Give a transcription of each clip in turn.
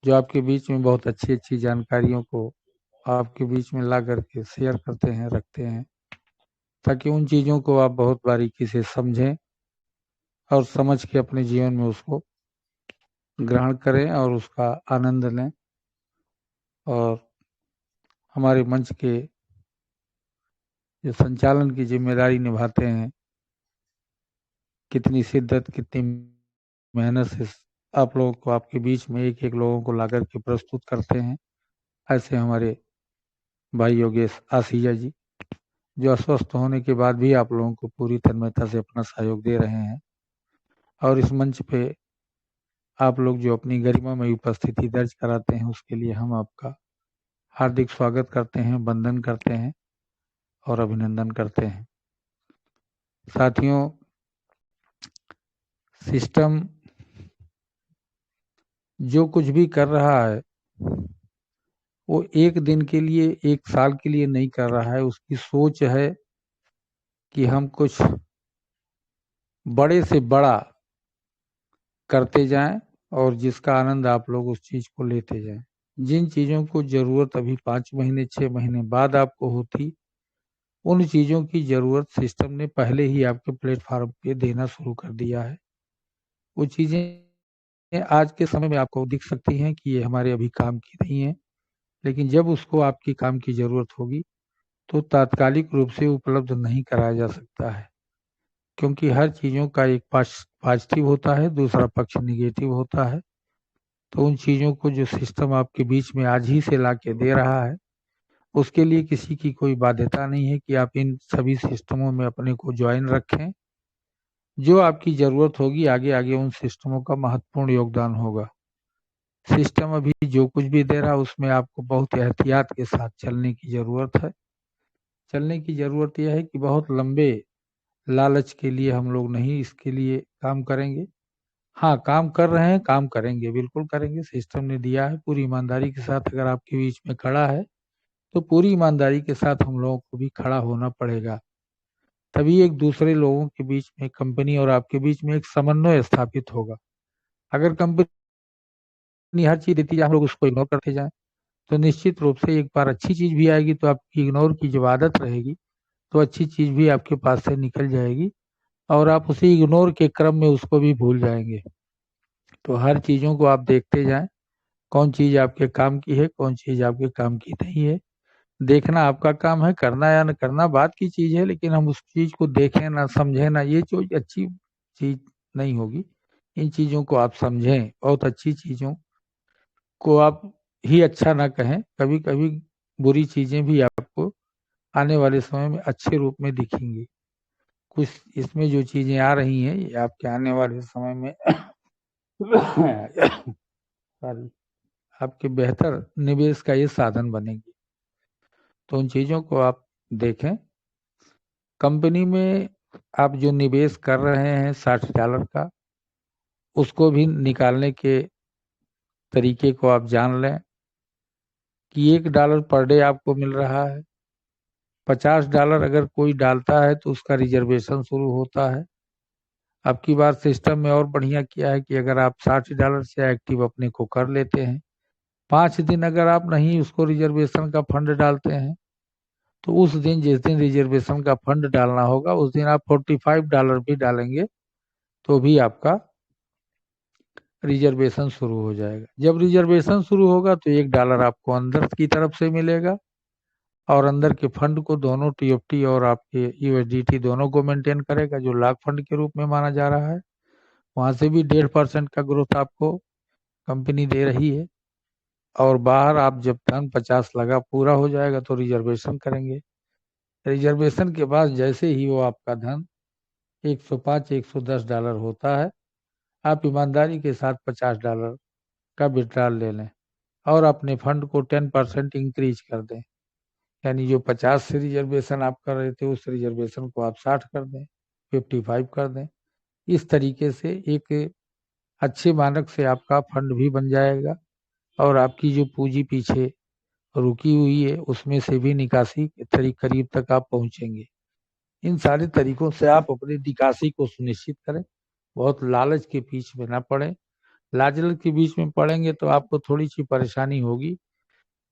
जो आपके बीच में बहुत अच्छी अच्छी जानकारियों को आपके बीच में ला करके शेयर करते हैं, रखते हैं, ताकि उन चीज़ों को आप बहुत बारीकी से समझें और समझ के अपने जीवन में उसको ग्रहण करें और उसका आनंद लें। और हमारे मंच के जो संचालन की जिम्मेदारी निभाते हैं, कितनी शिद्दत, कितनी मेहनत से आप लोगों को, आपके बीच में एक एक लोगों को ला करके प्रस्तुत करते हैं, ऐसे हमारे भाई योगेश आसिया जी, जो अस्वस्थ होने के बाद भी आप लोगों को पूरी तन्मयता से अपना सहयोग दे रहे हैं। और इस मंच पे आप लोग जो अपनी गरिमामय उपस्थिति दर्ज कराते हैं, उसके लिए हम आपका हार्दिक स्वागत करते हैं, वंदन करते हैं और अभिनंदन करते हैं। साथियों, सिस्टम जो कुछ भी कर रहा है वो एक दिन के लिए, एक साल के लिए नहीं कर रहा है। उसकी सोच है कि हम कुछ बड़े से बड़ा करते जाएं और जिसका आनंद आप लोग उस चीज को लेते जाएं। जिन चीजों को जरूरत अभी 5 महीने 6 महीने बाद आपको होती, उन चीजों की जरूरत सिस्टम ने पहले ही आपके प्लेटफॉर्म पे देना शुरू कर दिया है। वो चीजें आज के समय में आपको दिख सकती हैं कि ये हमारे अभी काम की नहीं है, लेकिन जब उसको आपकी काम की जरूरत होगी तो तात्कालिक रूप से उपलब्ध नहीं कराया जा सकता है, क्योंकि हर चीजों का एक पॉजिटिव होता है, दूसरा पक्ष निगेटिव होता है। तो उन चीजों को जो सिस्टम आपके बीच में आज ही से ला के दे रहा है, उसके लिए किसी की कोई बाध्यता नहीं है कि आप इन सभी सिस्टमों में अपने को ज्वाइन रखें। जो आपकी जरूरत होगी आगे आगे उन सिस्टमों का महत्वपूर्ण योगदान होगा। सिस्टम अभी जो कुछ भी दे रहा है उसमें आपको बहुत एहतियात के साथ चलने की जरूरत है। चलने की जरूरत यह है कि बहुत लंबे लालच के लिए हम लोग नहीं इसके लिए काम करेंगे। हाँ, काम कर रहे हैं, काम करेंगे, बिल्कुल करेंगे। सिस्टम ने दिया है, पूरी ईमानदारी के साथ अगर आपके बीच में खड़ा है तो पूरी ईमानदारी के साथ हम लोगों को भी खड़ा होना पड़ेगा। तभी एक दूसरे लोगों के बीच में, कंपनी और आपके बीच में एक समन्वय स्थापित होगा। अगर कंपनी हर चीज देती है, हम लोग उसको इग्नोर करते जाएं, तो निश्चित रूप से एक बार अच्छी चीज भी आएगी तो आपकी इग्नोर की जो आदत रहेगी, तो अच्छी चीज भी आपके पास से निकल जाएगी और आप उसी इग्नोर के क्रम में उसको भी भूल जाएंगे। तो हर चीजों को आप देखते जाएं, कौन चीज आपके काम की है, कौन चीज आपके काम की नहीं है। देखना आपका काम है, करना या न करना बात की चीज है, लेकिन हम उस चीज को देखें ना, समझें ना, ये जो अच्छी चीज नहीं होगी। इन चीजों को आप समझें, बहुत अच्छी चीजों को आप ही अच्छा ना कहें, कभी कभी बुरी चीजें भी आपको आने वाले समय में अच्छे रूप में दिखेंगी। कुछ इसमें जो चीजें आ रही हैं ये आपके आने वाले समय में आपके बेहतर निवेश का ये साधन बनेगी। तो उन चीजों को आप देखें। कंपनी में आप जो निवेश कर रहे हैं $60 का, उसको भी निकालने के तरीके को आप जान लें कि $1 पर डे आपको मिल रहा है। $50 अगर कोई डालता है तो उसका रिजर्वेशन शुरू होता है। अब की बार सिस्टम में और बढ़िया किया है कि अगर आप $60 से एक्टिव अपने को कर लेते हैं, 5 दिन अगर आप नहीं उसको रिजर्वेशन का फंड डालते हैं, तो उस दिन, जिस दिन रिजर्वेशन का फंड डालना होगा, उस दिन आप $45 भी डालेंगे तो भी आपका रिजर्वेशन शुरू हो जाएगा। जब रिजर्वेशन शुरू होगा तो $1 आपको अंदर की तरफ से मिलेगा और अंदर के फंड को दोनों TFT और आपके USDT दोनों को मेंटेन करेगा, जो लाख फंड के रूप में माना जा रहा है। वहां से भी 1.5% का ग्रोथ आपको कंपनी दे रही है। और बाहर आप जब धन 50 लगा पूरा हो जाएगा तो रिजर्वेशन करेंगे। रिजर्वेशन के बाद जैसे ही वो आपका धन $105 $110 होता है, आप ईमानदारी के साथ $50 का विड्रॉल ले लें और अपने फंड को 10% इंक्रीज कर दें। यानी जो 50 से रिजर्वेशन आप कर रहे थे उस रिजर्वेशन को आप 60 कर दें, 55 कर दें। इस तरीके से एक अच्छे मानक से आपका फंड भी बन जाएगा और आपकी जो पूंजी पीछे रुकी हुई है उसमें से भी निकासी करीब तक आप पहुंचेंगे। इन सारे तरीकों से आप अपनी निकासी को सुनिश्चित करें, बहुत लालच के पीछे में ना पड़े। लालच के बीच में पड़ेंगे तो आपको थोड़ी सी परेशानी होगी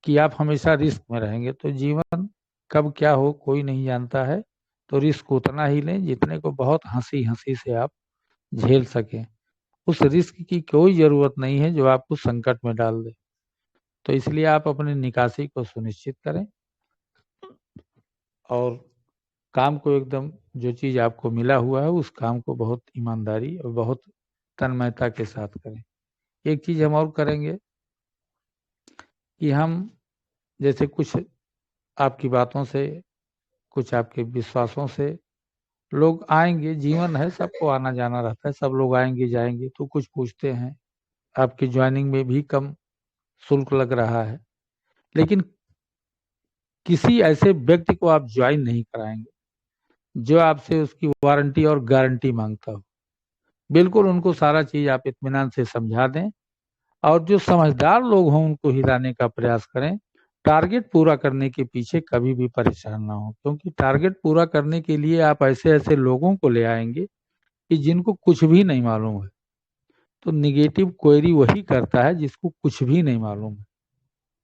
कि आप हमेशा रिस्क में रहेंगे। तो जीवन कब क्या हो कोई नहीं जानता है, तो रिस्क उतना ही लें जितने को बहुत हंसी हंसी से आप झेल सकें। उस रिस्क की कोई जरूरत नहीं है जो आपको संकट में डाल दे। तो इसलिए आप अपनी निकासी को सुनिश्चित करें और काम को एकदम, जो चीज़ आपको मिला हुआ है उस काम को बहुत ईमानदारी और बहुत तन्मयता के साथ करें। एक चीज़ हम और करेंगे कि हम जैसे कुछ आपकी बातों से, कुछ आपके विश्वासों से लोग आएंगे, जीवन है, सबको आना जाना रहता है, सब लोग आएंगे जाएंगे, तो कुछ पूछते हैं आपकी ज्वाइनिंग में भी कम शुल्क लग रहा है, लेकिन किसी ऐसे व्यक्ति को आप ज्वाइन नहीं कराएंगे जो आपसे उसकी वारंटी और गारंटी मांगता हो। बिल्कुल उनको सारा चीज आप इत्मीनान से समझा दें और जो समझदार लोग हों उनको हिलाने का प्रयास करें। टारगेट पूरा करने के पीछे कभी भी परेशान ना हो, क्योंकि टारगेट पूरा करने के लिए आप ऐसे ऐसे लोगों को ले आएंगे कि जिनको कुछ भी नहीं मालूम है। तो निगेटिव क्वेरी वही करता है जिसको कुछ भी नहीं मालूम है।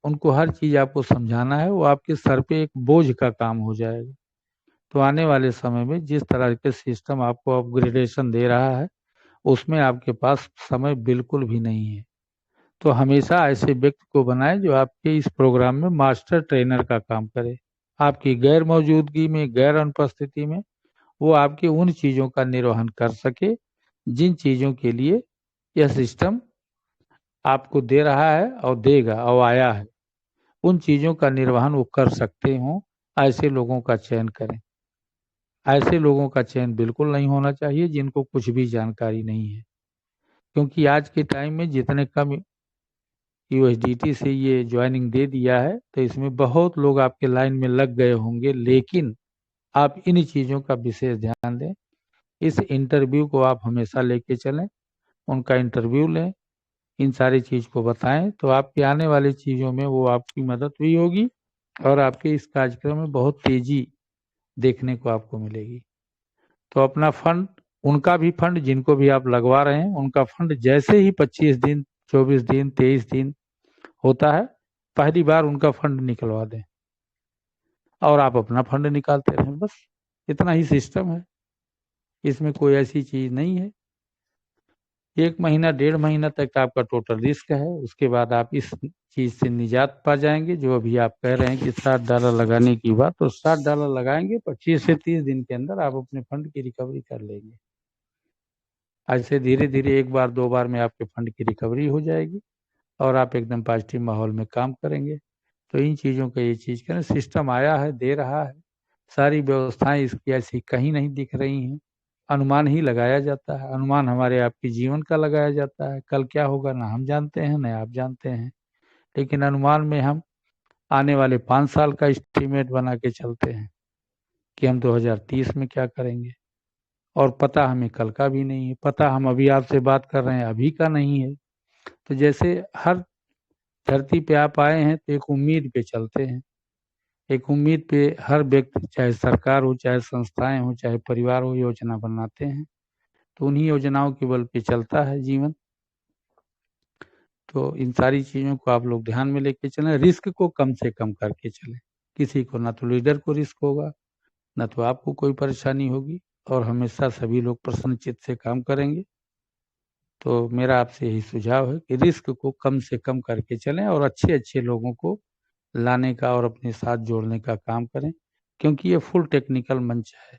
उनको हर चीज आपको समझाना है, वो आपके सर पे एक बोझ का काम हो जाएगा। तो आने वाले समय में जिस तरह के सिस्टम आपको अपग्रेडेशन दे रहा है उसमें आपके पास समय बिल्कुल भी नहीं है। तो हमेशा ऐसे व्यक्ति को बनाए जो आपके इस प्रोग्राम में मास्टर ट्रेनर का काम करे। आपकी गैर मौजूदगी में, गैर अनुपस्थिति में वो आपके उन चीज़ों का निर्वहन कर सके जिन चीज़ों के लिए यह सिस्टम आपको दे रहा है और देगा और आया है। उन चीज़ों का निर्वहन वो कर सकते हों, ऐसे लोगों का चयन करें। ऐसे लोगों का चयन बिल्कुल नहीं होना चाहिए जिनको कुछ भी जानकारी नहीं है, क्योंकि आज के टाइम में जितने कम यूएसडीटी से ये ज्वाइनिंग दे दिया है तो इसमें बहुत लोग आपके लाइन में लग गए होंगे, लेकिन आप इन चीज़ों का विशेष ध्यान दें। इस इंटरव्यू को आप हमेशा लेके चलें, उनका इंटरव्यू लें, इन सारी चीज़ को बताएं, तो आपकी आने वाली चीज़ों में वो आपकी मदद भी होगी और आपके इस कार्यक्रम में बहुत तेजी देखने को आपको मिलेगी। तो अपना फंड, उनका भी फंड जिनको भी आप लगवा रहे हैं उनका फंड जैसे ही 25 दिन, 24 दिन, 23 दिन होता है, पहली बार उनका फंड निकलवा दें और आप अपना फंड निकालते रहें। बस इतना ही सिस्टम है, इसमें कोई ऐसी चीज़ नहीं है। 1 महीना 1.5 महीना तक आपका टोटल रिस्क है, उसके बाद आप इस चीज़ से निजात पा जाएंगे। जो अभी आप कह रहे हैं कि $60 लगाने की बात, तो $60 लगाएंगे, 25 से 30 दिन के अंदर आप अपने फंड की रिकवरी कर लेंगे। ऐसे धीरे धीरे 1 बार 2 बार में आपके फंड की रिकवरी हो जाएगी और आप एकदम पॉजिटिव माहौल में काम करेंगे। तो इन चीज़ों का ये चीज़ करें। सिस्टम आया है, दे रहा है, सारी व्यवस्थाएं इसकी ऐसी कहीं नहीं दिख रही हैं। अनुमान ही लगाया जाता है, अनुमान हमारे आपके जीवन का लगाया जाता है। कल क्या होगा ना हम जानते हैं ना आप जानते हैं, लेकिन अनुमान में हम आने वाले 5 साल का एस्टीमेट बना के चलते हैं कि हम 2030 में क्या करेंगे, और पता हमें कल का भी नहीं है। पता हम अभी आपसे बात कर रहे हैं अभी का नहीं है। तो जैसे हर धरती पे आप आए हैं तो एक उम्मीद पे चलते हैं, एक उम्मीद पे हर व्यक्ति, चाहे सरकार हो, चाहे संस्थाएं हो, चाहे परिवार हो, योजना बनाते हैं। तो उन्हीं योजनाओं के बल पे चलता है जीवन। तो इन सारी चीज़ों को आप लोग ध्यान में लेके चलें, रिस्क को कम से कम करके चलें। किसी को ना तो लीडर को रिस्क होगा, ना तो आपको कोई परेशानी होगी, और हमेशा सभी लोग प्रसन्न चित्त से काम करेंगे। तो मेरा आपसे यही सुझाव है कि रिस्क को कम से कम करके चलें और अच्छे अच्छे लोगों को लाने का और अपने साथ जोड़ने का काम करें, क्योंकि ये फुल टेक्निकल मंच है,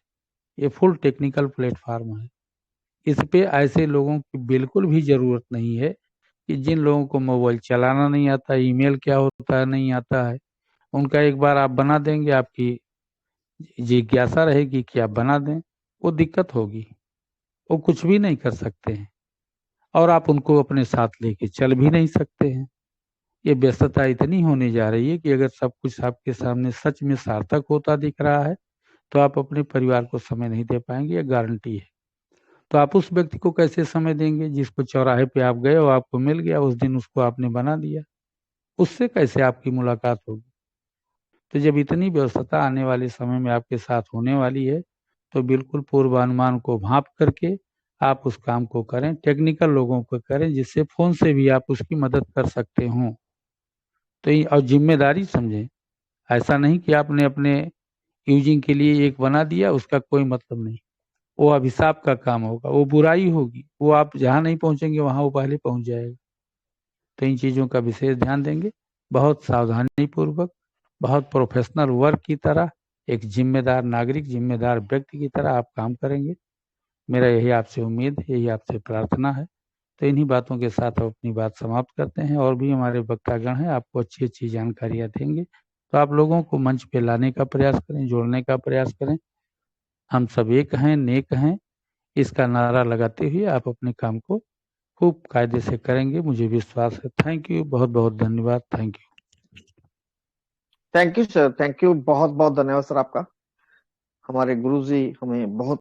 ये फुल टेक्निकल प्लेटफॉर्म है। इस पे ऐसे लोगों की बिल्कुल भी ज़रूरत नहीं है कि जिन लोगों को मोबाइल चलाना नहीं आता, ईमेल क्या होता है नहीं आता है। उनका एक बार आप बना देंगे, आपकी जिज्ञासा रहेगी कि आप बना दें, वो दिक्कत होगी, वो कुछ भी नहीं कर सकते हैं और आप उनको अपने साथ लेके चल भी नहीं सकते हैं। ये व्यस्तता इतनी होने जा रही है कि अगर सब कुछ आपके सामने सच में सार्थक होता दिख रहा है तो आप अपने परिवार को समय नहीं दे पाएंगे, ये गारंटी है। तो आप उस व्यक्ति को कैसे समय देंगे जिसको चौराहे पे आप गए और आपको मिल गया, उस दिन उसको आपने बना दिया, उससे कैसे आपकी मुलाकात होगी। तो जब इतनी व्यस्तता आने वाले समय में आपके साथ होने वाली है तो बिल्कुल पूर्वानुमान को भांप करके आप उस काम को करें, टेक्निकल लोगों को करें, जिससे फोन से भी आप उसकी मदद कर सकते हो। तो ये और जिम्मेदारी समझें, ऐसा नहीं कि आपने अपने यूजिंग के लिए एक बना दिया, उसका कोई मतलब नहीं। वो अभिशाप का काम होगा, वो बुराई होगी, वो आप जहाँ नहीं पहुंचेंगे वहां वो पहले पहुंच जाएगा। तो इन चीज़ों का विशेष ध्यान देंगे, बहुत सावधानी पूर्वक, बहुत प्रोफेशनल वर्क की तरह, एक जिम्मेदार नागरिक, जिम्मेदार व्यक्ति की तरह आप काम करेंगे। मेरा यही आपसे उम्मीद है, यही आपसे प्रार्थना है। तो इन्हीं बातों के साथ हम अपनी बात समाप्त करते हैं। और भी हमारे वक्तागण हैं, आपको अच्छी अच्छी जानकारियाँ देंगे, तो आप लोगों को मंच पे लाने का प्रयास करें, जोड़ने का प्रयास करें। हम सब एक हैं, नेक हैं, इसका नारा लगाते हुए आप अपने काम को खूब कायदे से करेंगे, मुझे विश्वास है। थैंक यू, बहुत बहुत धन्यवाद। Thank you. Thank you sir, thank you, बहुत बहुत धन्यवाद सर आपका। हमारे गुरुजी हमें बहुत